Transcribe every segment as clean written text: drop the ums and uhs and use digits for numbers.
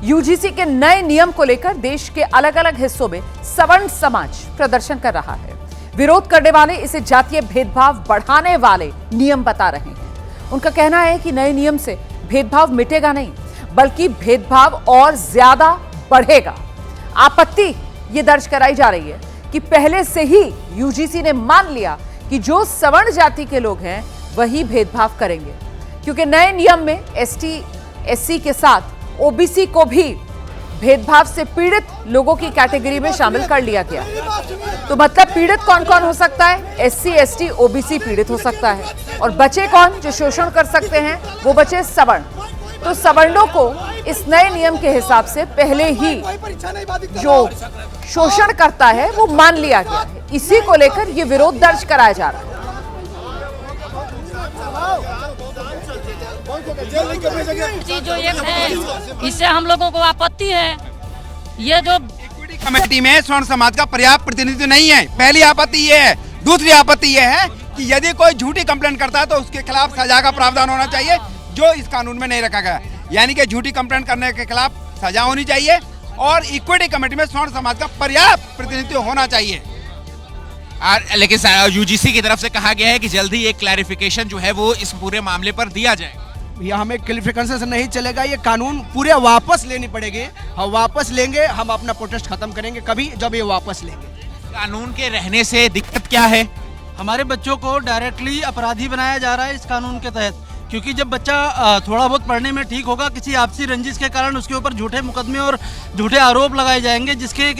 UGC के नए नियम को लेकर देश के अलग अलग हिस्सों में सवर्ण समाज प्रदर्शन कर रहा है। विरोध करने वाले इसे जातीय भेदभाव बढ़ाने वाले नियम बता रहे हैं। उनका कहना है कि नए नियम से भेदभाव मिटेगा नहीं, बल्कि भेदभाव और ज्यादा बढ़ेगा। आपत्ति ये दर्ज कराई जा रही है कि पहले से ही यूजीसी ने मान लिया कि जो सवर्ण जाति के लोग हैं वही भेदभाव करेंगे, क्योंकि नए नियम में एसटी एससी के साथ ओबीसी को भी भेदभाव से पीड़ित लोगों की कैटेगरी में शामिल कर लिया गया। तो मतलब पीड़ित कौन कौन हो सकता है? एससी एसटी ओबीसी पीड़ित हो सकता है, और बचे कौन जो शोषण कर सकते हैं? वो बचे सवर्ण। तो सवर्णों को इस नए नियम के हिसाब से पहले ही जो शोषण करता है वो मान लिया गया है। इसी को लेकर ये विरोध दर्ज कराया जा रहा है। जो एक है इससे हम लोगों को आपत्ति है। ये जो इक्विटी कमेटी में स्वर्ण समाज का पर्याप्त प्रतिनिधित्व नहीं है, पहली आपत्ति ये है। दूसरी आपत्ति ये है कि यदि कोई झूठी कंप्लेंट करता है तो उसके खिलाफ सजा का प्रावधान होना चाहिए, जो इस कानून में नहीं रखा गया। यानी कि झूठी कंप्लेंट करने के खिलाफ सजा होनी चाहिए और इक्विटी कमेटी में स्वर्ण समाज का पर्याप्त प्रतिनिधित्व होना चाहिए। लेकिन यूजीसी की तरफ से कहा गया है कि जल्दी एक क्लैरिफिकेशन जो है वो इस पूरे मामले पर दिया जाएगा। यह हमें क्लैरिफिकेशन से नहीं चलेगा, ये कानून पूरे वापस लेनी पड़ेगी। हम वापस लेंगे, हम अपना प्रोटेस्ट खत्म करेंगे कभी जब ये वापस लेंगे। कानून के रहने से दिक्कत क्या है? हमारे बच्चों को डायरेक्टली अपराधी बनाया जा रहा है इस कानून के तहत, क्योंकि जब बच्चा थोड़ा बहुत पढ़ने में ठीक होगा, किसी आपसी रंजिश के कारण उसके ऊपर झूठे मुकदमे और झूठे आरोप लगाए जाएंगे, जिसके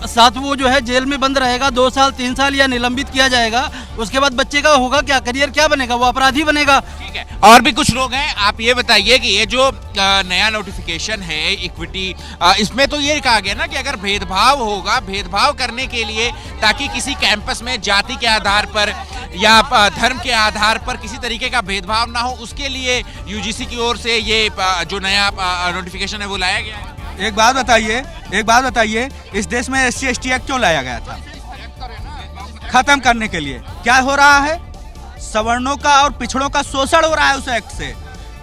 साथ वो जो है जेल में बंद रहेगा 2 साल 3 साल या निलंबित किया जाएगा। उसके बाद बच्चे का होगा क्या, करियर क्या बनेगा? वो अपराधी बनेगा। ठीक है, और भी कुछ लोग हैं। आप ये बताइए कि ये जो नया नोटिफिकेशन है इक्विटी, इसमें तो ये कहा गया ना कि अगर भेदभाव होगा, भेदभाव करने के लिए ताकि किसी कैंपस में जाति के आधार पर या धर्म के आधार पर किसी तरीके का भेदभाव ना हो, उसके लिए यूजीसी की ओर से ये जो नया नोटिफिकेशन है वो लाया गया है। एक बात बताइए, इस देश में SC ST एक्ट क्यों लाया गया था? खत्म करने के लिए। क्या हो रहा है? सवर्णों का और पिछड़ों का शोषण हो रहा है उस एक्ट से।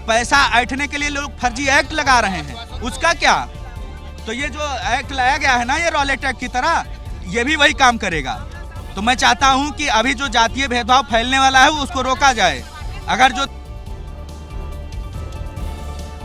पैसा ऐंठने के लिए लोग फर्जी एक्ट लगा रहे हैं, उसका क्या? तो ये जो एक्ट लाया गया है ना, ये रॉलेट एक्ट की तरह, ये भी वही काम करेगा। तो मैं चाहता हूं कि अभी जो जातीय भेदभाव फैलने वाला है वो उसको रोका जाए। अगर जो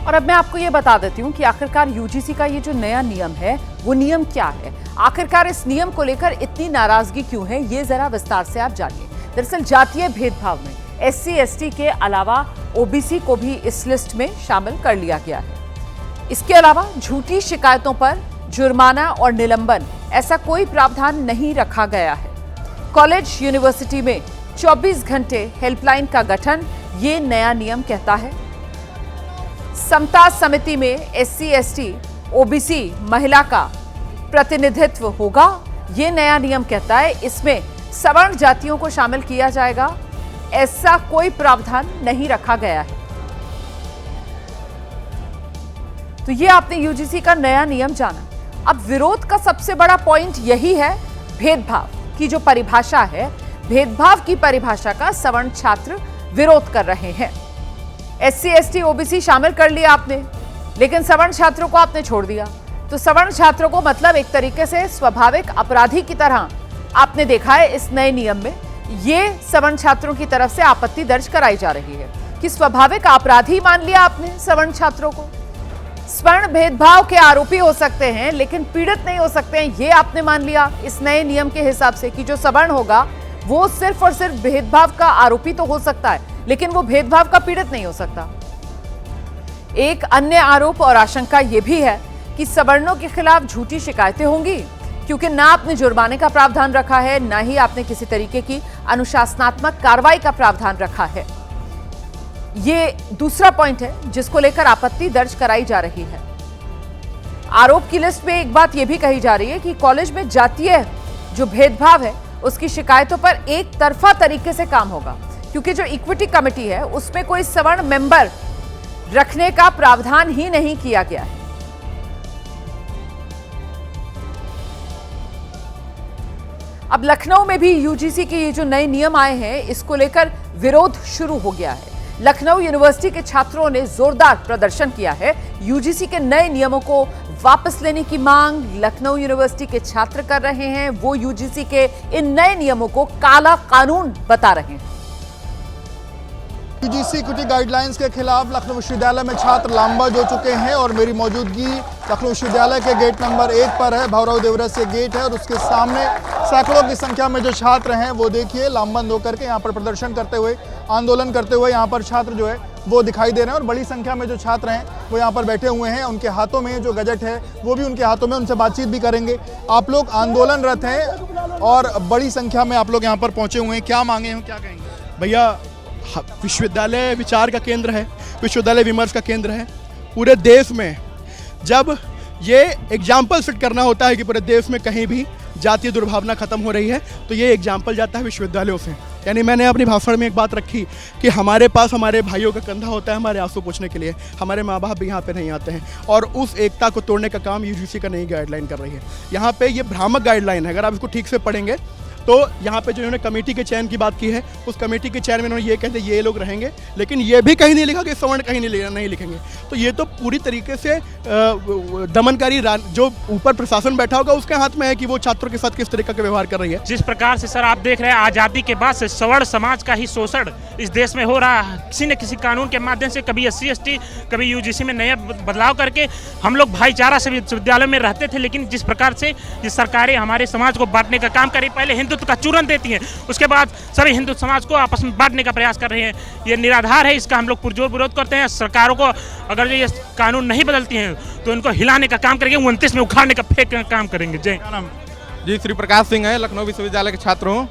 और अब मैं आपको ये बता देती हूँ कि आखिरकार यूजीसी का ये जो नया नियम है वो नियम क्या है, आखिरकार इस नियम को लेकर इतनी नाराजगी क्यों है, ये जरा विस्तार से आप जानिए। दरअसल जातीय भेदभाव में SC ST के अलावा ओबीसी को भी इस लिस्ट में शामिल कर लिया गया है। इसके अलावा झूठी शिकायतों पर जुर्माना और निलंबन ऐसा कोई प्रावधान नहीं रखा गया है। कॉलेज यूनिवर्सिटी में 24 घंटे हेल्पलाइन का गठन ये नया नियम कहता है। समता समिति में SC ST OBC महिला का प्रतिनिधित्व होगा, ये नया नियम कहता है। इसमें सवर्ण जातियों को शामिल किया जाएगा, ऐसा कोई प्रावधान नहीं रखा गया है। तो ये आपने यूजीसी का नया नियम जाना। अब विरोध का सबसे बड़ा पॉइंट यही है, भेदभाव की जो परिभाषा है, भेदभाव की परिभाषा का सवर्ण छात्र विरोध कर रहे हैं। SC ST OBC शामिल कर लिया आपने, लेकिन सवर्ण छात्रों को आपने छोड़ दिया। तो सवर्ण छात्रों को मतलब एक तरीके से स्वाभाविक अपराधी की तरह आपने देखा है इस नए नियम में। ये सवर्ण छात्रों की तरफ से आपत्ति दर्ज कराई जा रही है कि स्वाभाविक अपराधी मान लिया आपने सवर्ण छात्रों को। स्वर्ण भेदभाव के आरोपी हो सकते हैं लेकिन पीड़ित नहीं हो सकते हैं, ये आपने मान लिया इस नए नियम के हिसाब से कि जो सवर्ण होगा वो सिर्फ और सिर्फ भेदभाव का आरोपी तो हो सकता है, लेकिन वो भेदभाव का पीड़ित नहीं हो सकता। एक अन्य आरोप और आशंका यह भी है कि सवर्णों के खिलाफ झूठी शिकायतें होंगी, क्योंकि ना आपने जुर्माने का प्रावधान रखा है, ना ही आपने किसी तरीके की अनुशासनात्मक कार्रवाई का प्रावधान रखा है। ये दूसरा पॉइंट है जिसको लेकर आपत्ति दर्ज कराई जा रही है। आरोप की लिस्ट में एक बात यह भी कही जा रही है कि कॉलेज में जातीय जो भेदभाव है उसकी शिकायतों पर एक तरफा तरीके से काम होगा, क्योंकि जो इक्विटी कमेटी है उसमें कोई सवर्ण मेंबर रखने का प्रावधान ही नहीं किया गया है। अब लखनऊ में भी यूजीसी के ये जो नए नियम आए हैं इसको लेकर विरोध शुरू हो गया है। लखनऊ यूनिवर्सिटी के छात्रों ने जोरदार प्रदर्शन किया है। यूजीसी के नए नियमों को वापस लेने की मांग लखनऊ यूनिवर्सिटी के छात्र कर रहे हैं। वो यूजीसी के इन नए नियमों को काला कानून बता रहे हैं। यूजीसी इक्विटी गाइडलाइंस के खिलाफ लखनऊ विश्वविद्यालय में छात्र लामबंद हो चुके हैं और मेरी मौजूदगी लखनऊ विश्वविद्यालय के गेट नंबर 1 पर है। भवराव देवरस से गेट है और उसके सामने सैकड़ों की संख्या में जो छात्र हैं वो देखिए लामबंद होकर के यहाँ पर प्रदर्शन करते हुए, आंदोलन करते हुए यहाँ पर छात्र जो है वो दिखाई दे रहे हैं। और बड़ी संख्या में जो छात्र हैं वो यहाँ पर बैठे हुए हैं। उनके हाथों में जो गजट है वो भी उनके हाथों में, उनसे बातचीत भी करेंगे। आप लोग आंदोलनरत हैं और बड़ी संख्या में आप लोग यहाँ पर पहुँचे हुए हैं, क्या मांगे हैं, क्या कहेंगे? भैया, विश्वविद्यालय विचार का केंद्र है, विश्वविद्यालय विमर्श का केंद्र है। पूरे देश में जब ये एग्जाम्पल सेट करना होता है कि पूरे देश में कहीं भी जातीय दुर्भावना खत्म हो रही है, तो ये एग्जाम्पल जाता है विश्वविद्यालयों से। यानी मैंने अपनी भाषण में एक बात रखी कि हमारे पास हमारे भाइयों का कंधा होता है हमारे आंसू पोंछने के लिए, हमारे माँ बाप भी यहाँ पे नहीं आते हैं। और उस एकता को तोड़ने का काम यूजीसी का नई गाइडलाइन कर रही है। यहाँ पे ये भ्रामक गाइडलाइन है। अगर आप इसको ठीक से पढ़ेंगे तो यहाँ पे जो इन्होंने कमेटी के चयन की बात की है, उस कमेटी के चयन में इन्होंने ये कहते ये लोग रहेंगे, लेकिन ये भी कहीं नहीं लिखा कि सवर्ण कहीं नहीं लिखेंगे। तो ये तो पूरी तरीके से दमनकारी जो ऊपर प्रशासन बैठा होगा उसके हाथ में है कि वो छात्रों के साथ किस तरीके का व्यवहार कर रही है। जिस प्रकार से सर आप देख रहे हैं, आज़ादी के बाद से सवर्ण समाज का ही शोषण इस देश में हो रहा है। किसी न किसी कानून के माध्यम से, कभी SC ST, कभी यूजीसी में नया बदलाव करके हम लोग भाईचारा से विश्वविद्यालय में रहते थे, लेकिन जिस प्रकार से ये सरकारें हमारे समाज को बांटने का काम करी, पहले हिंदुत्व का चूरन देती हैं, उसके बाद सभी हिंदू समाज को आपस में बांटने का प्रयास कर रहे हैं। ये निराधार है, इसका हम लोग पुरजोर विरोध करते हैं। सरकारों को अगर ये कानून नहीं बदलती हैं तो इनको हिलाने का काम करेंगे, 29 में उखाड़ने का फेंकने का काम करेंगे। जय जी, श्री प्रकाश सिंह है, लखनऊ विश्वविद्यालय के छात्र हूँ।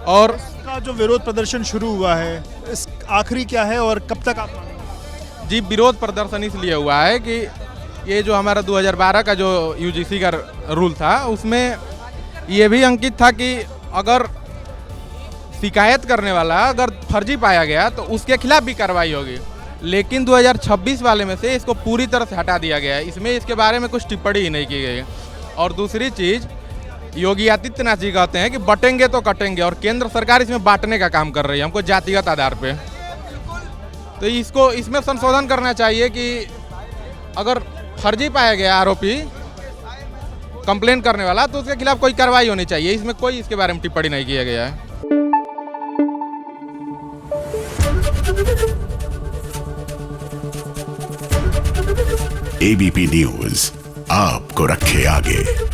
और इसका जो विरोध प्रदर्शन शुरू हुआ है, इस आखिरी क्या है और कब तक आप मानेंगे? जी, विरोध प्रदर्शन इसलिए हुआ है कि ये जो हमारा 2012 का जो यूजीसी का रूल था, उसमें ये भी अंकित था कि अगर शिकायत करने वाला अगर फर्जी पाया गया तो उसके खिलाफ भी कार्रवाई होगी। लेकिन 2026 वाले में से इसको पूरी तरह से हटा दिया गया है। इसमें इसके बारे में कुछ टिप्पणी ही नहीं की गई है। और दूसरी चीज़, योगी आदित्यनाथ जी कहते हैं कि बटेंगे तो कटेंगे, और केंद्र सरकार इसमें बांटने का काम कर रही है हमको जातिगत आधार पे। तो इसमें संशोधन करना चाहिए कि अगर फर्जी पाया गया आरोपी, कंप्लेन करने वाला, तो उसके खिलाफ कोई कार्रवाई होनी चाहिए। इसमें कोई इसके बारे में टिप्पणी नहीं किया गया है। ABP न्यूज़ आपको रखे आगे।